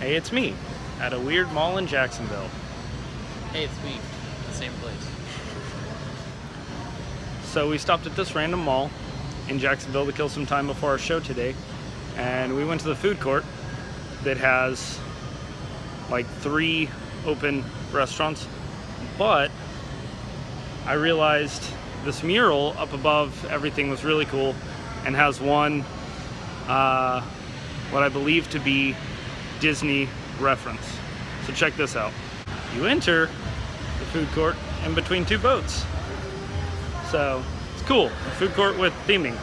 Hey, it's me at a weird mall in Jacksonville. Hey, it's me. The same place. So we stopped at this random mall in Jacksonville to kill some time before our show today, and we went to the food court that has like 3 open restaurants, but I realized this mural up above everything was really cool and has one what I believe to be Disney reference. So check this out. You enter the food court in between 2 boats. So it's cool. A food court with theming.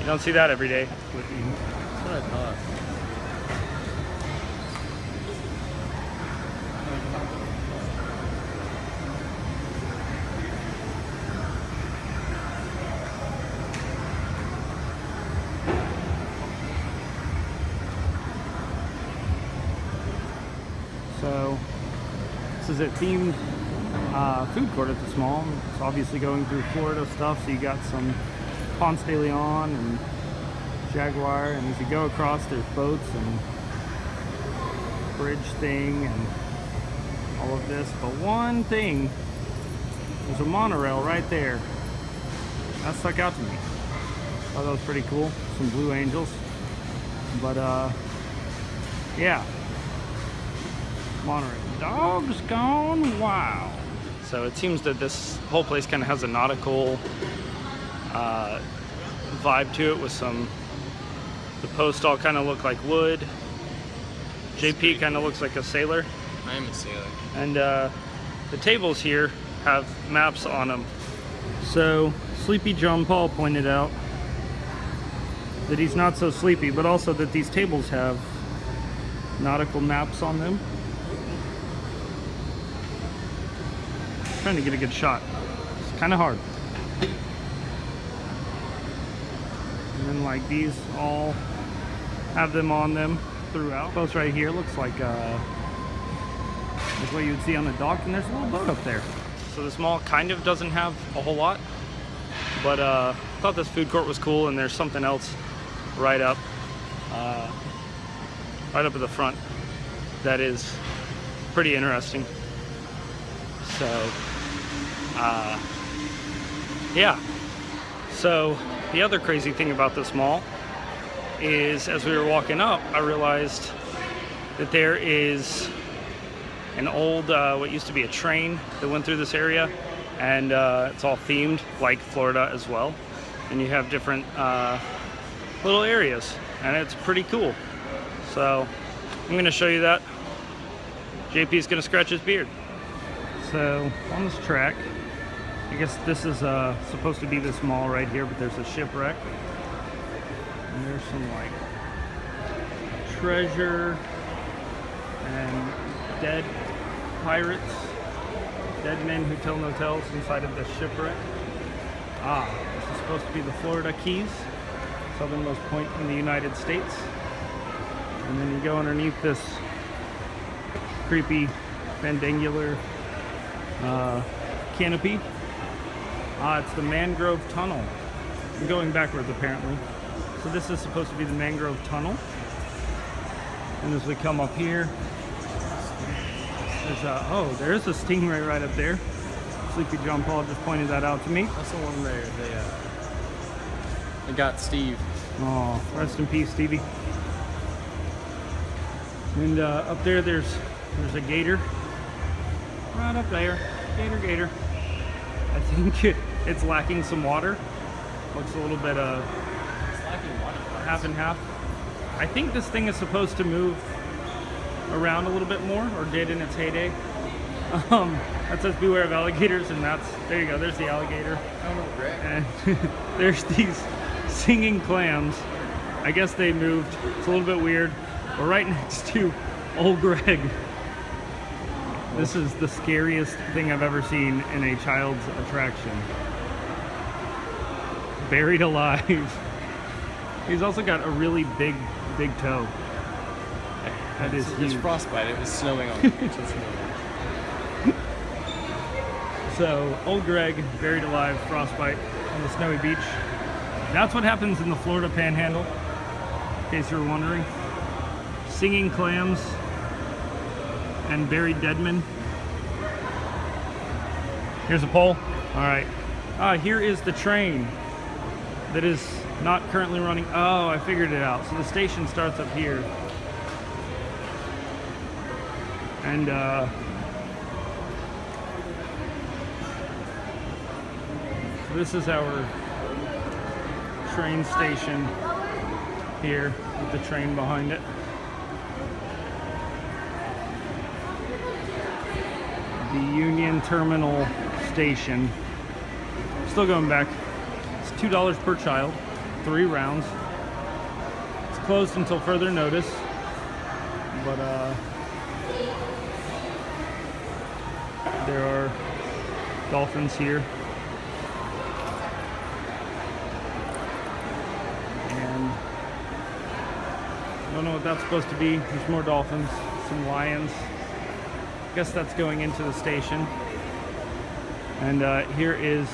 You don't see that every day. That's what I thought. So this is a themed food court at this mall. It's obviously going through Florida stuff, so you got some Ponce de Leon and Jaguar, and as you go across there's boats and bridge thing and all of this. But one thing, there's a monorail right there. That stuck out to me. Thought that was pretty cool. Some Blue Angels. But yeah. Monorail. Dog's gone wild. So it seems that this whole place kind of has a nautical vibe to it, with the posts all kind of look like wood. JP kind of looks like a sailor. I am a sailor. And the tables here have maps on them. So Sleepy John Paul pointed out that he's not so sleepy, but also that these tables have nautical maps on them. Trying to get a good shot. It's kind of hard. And then like these all have them on them throughout. Post right here looks like what you would see on the dock, and there's a little boat up there. So this mall kind of doesn't have a whole lot, but I thought this food court was cool, and there's something else right up at the front that is pretty interesting. So yeah. So the other crazy thing about this mall is, as we were walking up, I realized that there is an old what used to be a train that went through this area, and it's all themed like Florida as well, and you have different little areas, and it's pretty cool. So I'm going to show you that. JP's going to scratch his beard. So on this track, I guess this is supposed to be this mall right here, but there's a shipwreck, and there's some like treasure and dead pirates, dead men who tell no tales inside of this shipwreck. This is supposed to be the Florida Keys, southernmost point in the United States. And then you go underneath this creepy pendangular canopy. It's the Mangrove Tunnel. I'm going backwards apparently. So this is supposed to be the Mangrove Tunnel. And as we come up here, there's a stingray right up there. Sleepy John Paul just pointed that out to me. That's the one there. They got Steve. Oh, rest in peace, Stevie. And up there, there's a gator. Right up there, gator. I think it's lacking some water. Looks a little bit It's lacking water. half and half. I think this thing is supposed to move around a little bit more, or did in its heyday. That says beware of alligators, and there you go, there's the alligator. I don't know, Greg. And there's these singing clams. I guess they moved. It's a little bit weird. We're right next to Old Greg. This is the scariest thing I've ever seen in a child's attraction. Buried alive. He's also got a really big toe. That is huge. It's frostbite. It was snowing on the beach. So, Old Greg, buried alive, frostbite on the snowy beach. That's what happens in the Florida Panhandle, in case you were wondering. Singing clams and buried deadmen. Here's a pole. All right. Here is the train that is not currently running. Oh, I figured it out. So the station starts up here. And so this is our train station here with the train behind it. The Union Terminal Station. Still going back. It's $2 per child, 3 rounds. It's closed until further notice, but there are dolphins here. And I don't know what that's supposed to be. There's more dolphins, some lions. I guess that's going into the station. And here is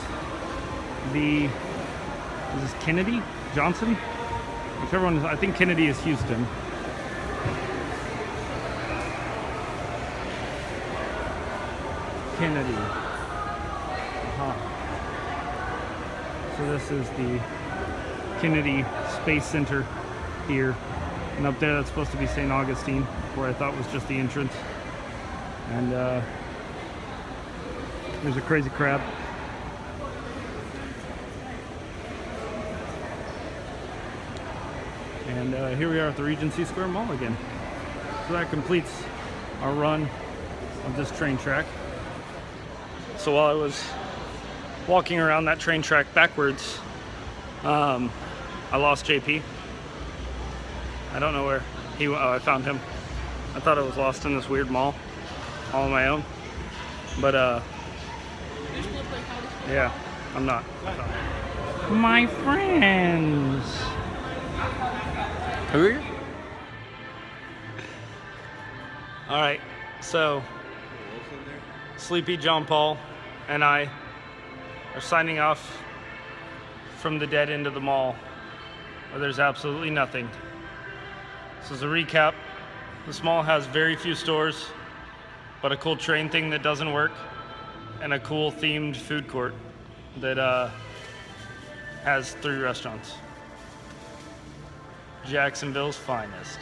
the, is this Kennedy? Johnson? Whichever one is, I think Kennedy is Houston. Kennedy. So this is the Kennedy Space Center here. And up there that's supposed to be St. Augustine, where I thought was just the entrance. And there's a crazy crab. And here we are at the Regency Square Mall again. So that completes our run of this train track. So while I was walking around that train track backwards, I lost JP. I don't know where he went. Oh, I found him. I thought I was lost in this weird mall all on my own. But yeah, I'm not. My friends. Who are you? All right, so Sleepy John Paul and I are signing off from the dead end of the mall where there's absolutely nothing. So as a recap, this mall has very few stores, but a cool train thing that doesn't work, and a cool themed food court that has 3 restaurants. Jacksonville's finest.